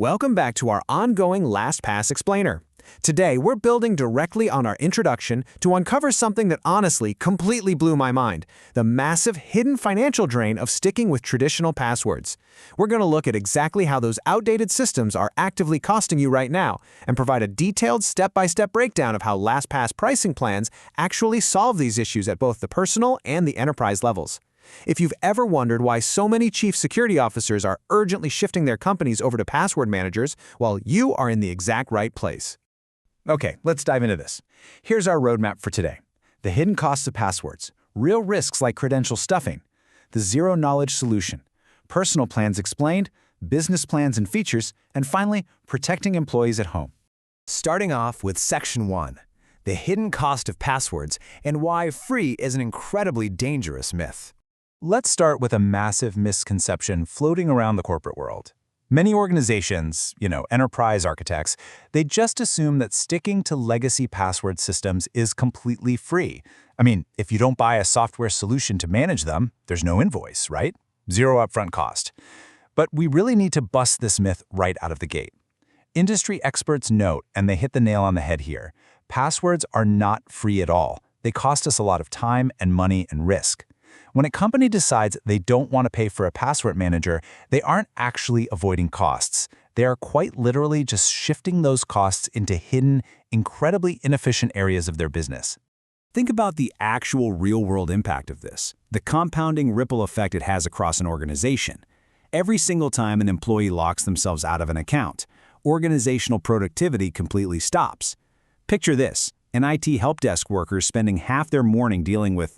Welcome back to our ongoing LastPass Explainer. Today, we're building directly on our introduction to uncover something that honestly completely blew my mind: the massive hidden financial drain of sticking with traditional passwords. We're going to look at exactly how those outdated systems are actively costing you right now and provide a detailed step-by-step breakdown of how LastPass pricing plans actually solve these issues at both the personal and the enterprise levels. If you've ever wondered why so many chief security officers are urgently shifting their companies over to password managers, well, you are in the exact right place. Okay, let's dive into this. Here's our roadmap for today. The hidden costs of passwords, real risks like credential stuffing, the zero-knowledge solution, personal plans explained, business plans and features, and finally, protecting employees at home. Starting off with Section 1, the hidden cost of passwords and why free is an incredibly dangerous myth. Let's start with a massive misconception floating around the corporate world. Many organizations, enterprise architects, they just assume that sticking to legacy password systems is completely free. I mean, if you don't buy a software solution to manage them, there's no invoice, right? Zero upfront cost. But we really need to bust this myth right out of the gate. Industry experts note, and they hit the nail on the head here, passwords are not free at all. They cost us a lot of time and money and risk. When a company decides they don't want to pay for a password manager, they aren't actually avoiding costs. They are quite literally just shifting those costs into hidden, incredibly inefficient areas of their business. Think about the actual real-world impact of this, the compounding ripple effect it has across an organization. Every single time an employee locks themselves out of an account, organizational productivity completely stops. Picture this. An IT help desk worker spending half their morning dealing with,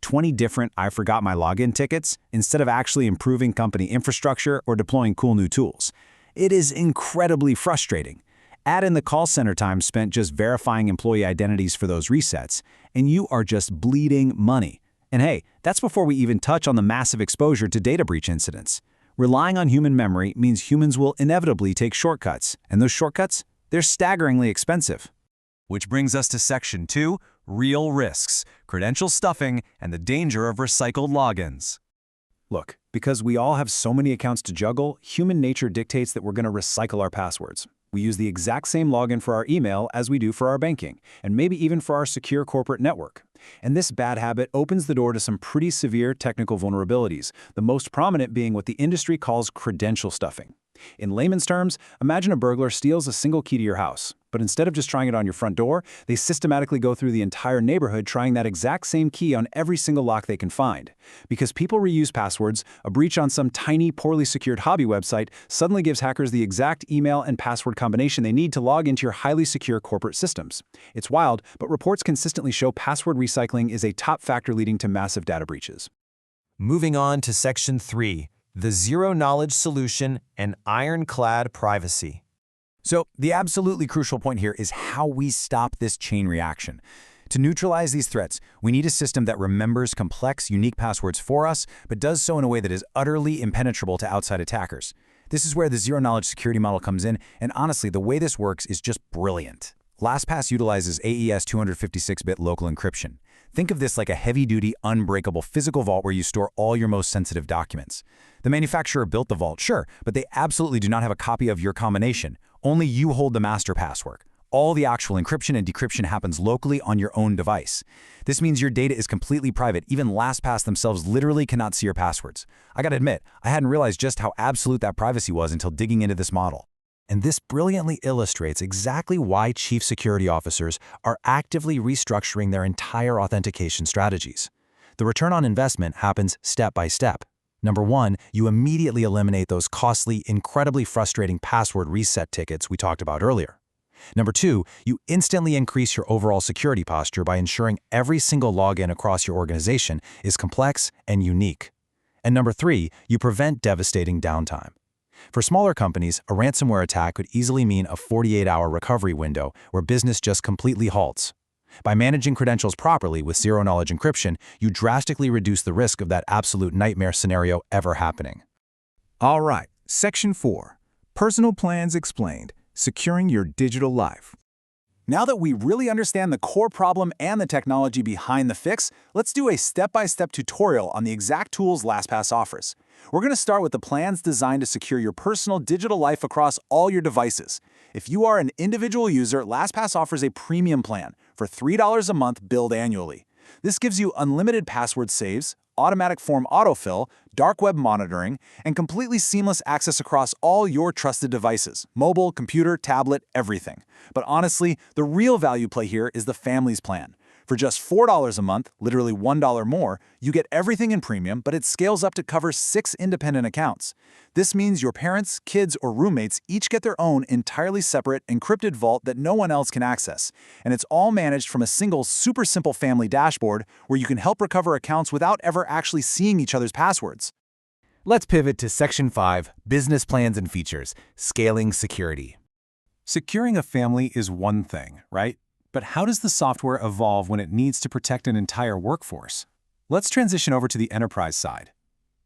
20 different "I forgot my login" tickets instead of actually improving company infrastructure or deploying cool new tools. It is incredibly frustrating. Add in the call center time spent just verifying employee identities for those resets, and you are just bleeding money. And hey, that's before we even touch on the massive exposure to data breach incidents. Relying on human memory means humans will inevitably take shortcuts, and those shortcuts, they're staggeringly expensive. Which brings us to Section 2, real risks, credential stuffing, and the danger of recycled logins. Look, because we all have so many accounts to juggle, human nature dictates that we're going to recycle our passwords. We use the exact same login for our email as we do for our banking, and maybe even for our secure corporate network. And this bad habit opens the door to some pretty severe technical vulnerabilities, the most prominent being what the industry calls credential stuffing. In layman's terms, imagine a burglar steals a single key to your house, but instead of just trying it on your front door, they systematically go through the entire neighborhood trying that exact same key on every single lock they can find. Because people reuse passwords, a breach on some tiny, poorly secured hobby website suddenly gives hackers the exact email and password combination they need to log into your highly secure corporate systems. It's wild, but reports consistently show password recycling is a top factor leading to massive data breaches. Moving on to Section 3, the zero-knowledge solution and ironclad privacy. So the absolutely crucial point here is how we stop this chain reaction. To neutralize these threats, we need a system that remembers complex, unique passwords for us, but does so in a way that is utterly impenetrable to outside attackers. This is where the zero-knowledge security model comes in, and honestly, the way this works is just brilliant. LastPass utilizes AES 256-bit local encryption. Think of this like a heavy-duty, unbreakable physical vault where you store all your most sensitive documents. The manufacturer built the vault, sure, but they absolutely do not have a copy of your combination. Only you hold the master password. All the actual encryption and decryption happens locally on your own device. This means your data is completely private. Even LastPass themselves literally cannot see your passwords. I gotta admit, I hadn't realized just how absolute that privacy was until digging into this model. And this brilliantly illustrates exactly why chief security officers are actively restructuring their entire authentication strategies. The return on investment happens step by step. Number one, you immediately eliminate those costly, incredibly frustrating password reset tickets we talked about earlier. Number two, you instantly increase your overall security posture by ensuring every single login across your organization is complex and unique. And number three, you prevent devastating downtime. For smaller companies, a ransomware attack could easily mean a 48-hour recovery window where business just completely halts. By managing credentials properly with zero-knowledge encryption, you drastically reduce the risk of that absolute nightmare scenario ever happening. All right, Section 4, Personal Plans Explained, Securing Your Digital Life. Now that we really understand the core problem and the technology behind the fix, let's do a step-by-step tutorial on the exact tools LastPass offers. We're going to start with the plans designed to secure your personal digital life across all your devices. If you are an individual user, LastPass offers a premium plan for $3 a month billed annually. This gives you unlimited password saves, automatic form autofill, dark web monitoring, and completely seamless access across all your trusted devices, mobile, computer, tablet, everything. But honestly, the real value play here is the Families plan. For just $4 a month, literally $1 more, you get everything in premium, but it scales up to cover 6 independent accounts. This means your parents, kids, or roommates each get their own entirely separate, encrypted vault that no one else can access. And it's all managed from a single super simple family dashboard where you can help recover accounts without ever actually seeing each other's passwords. Let's pivot to Section 5, Business Plans and Features, Scaling Security. Securing a family is one thing, right? But how does the software evolve when it needs to protect an entire workforce? Let's transition over to the enterprise side.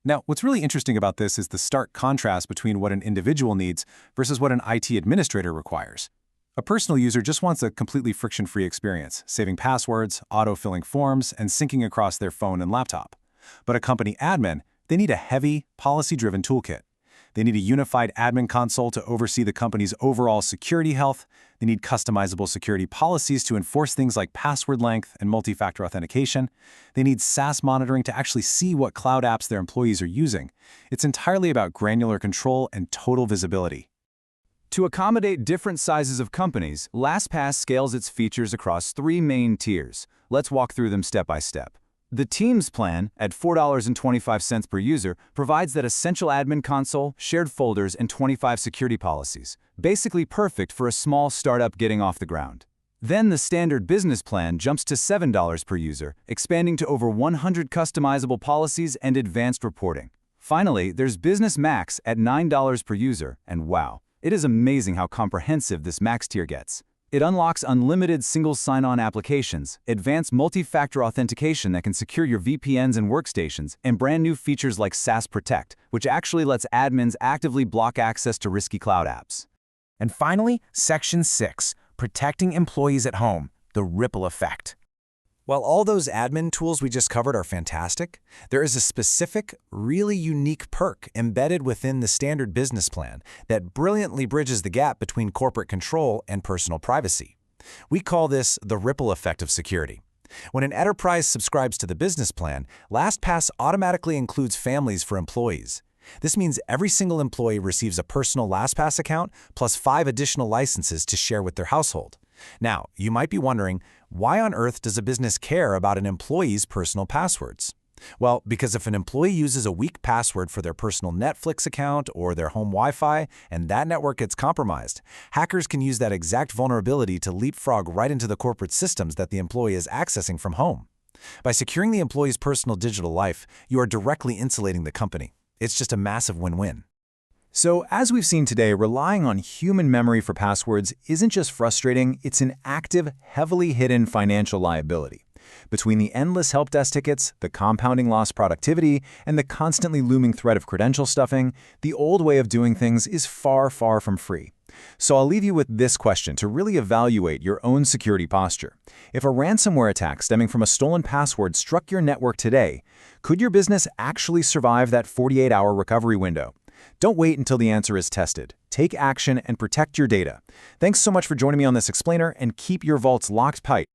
Now, what's really interesting about this is the stark contrast between what an individual needs versus what an IT administrator requires. A personal user just wants a completely friction-free experience, saving passwords, auto-filling forms, and syncing across their phone and laptop. But a company admin, they need a heavy, policy-driven toolkit. They need a unified admin console to oversee the company's overall security health. They need customizable security policies to enforce things like password length and multi-factor authentication. They need SaaS monitoring to actually see what cloud apps their employees are using. It's entirely about granular control and total visibility. To accommodate different sizes of companies, LastPass scales its features across 3 main tiers. Let's walk through them step by step. The Teams plan, at $4.25 per user, provides that essential admin console, shared folders, and 25 security policies. Basically perfect for a small startup getting off the ground. Then the standard business plan jumps to $7 per user, expanding to over 100 customizable policies and advanced reporting. Finally, there's Business Max at $9 per user, and wow, it is amazing how comprehensive this Max tier gets. It unlocks unlimited single sign-on applications, advanced multi-factor authentication that can secure your VPNs and workstations, and brand new features like SaaS Protect, which actually lets admins actively block access to risky cloud apps. And finally, Section 6, Protecting Employees at Home, the Ripple Effect. While all those admin tools we just covered are fantastic, there is a specific, really unique perk embedded within the standard business plan that brilliantly bridges the gap between corporate control and personal privacy. We call this the ripple effect of security. When an enterprise subscribes to the business plan, LastPass automatically includes families for employees. This means every single employee receives a personal LastPass account plus 5 additional licenses to share with their household. Now, you might be wondering, why on earth does a business care about an employee's personal passwords? Well, because if an employee uses a weak password for their personal Netflix account or their home Wi-Fi, and that network gets compromised, hackers can use that exact vulnerability to leapfrog right into the corporate systems that the employee is accessing from home. By securing the employee's personal digital life, you are directly insulating the company. It's just a massive win-win. So, as we've seen today, relying on human memory for passwords isn't just frustrating, it's an active, heavily hidden financial liability. Between the endless help desk tickets, the compounding lost productivity, and the constantly looming threat of credential stuffing, the old way of doing things is far, far from free. So I'll leave you with this question to really evaluate your own security posture. If a ransomware attack stemming from a stolen password struck your network today, could your business actually survive that 48-hour recovery window? Don't wait until the answer is tested. Take action and protect your data. Thanks so much for joining me on this explainer, and keep your vaults locked tight.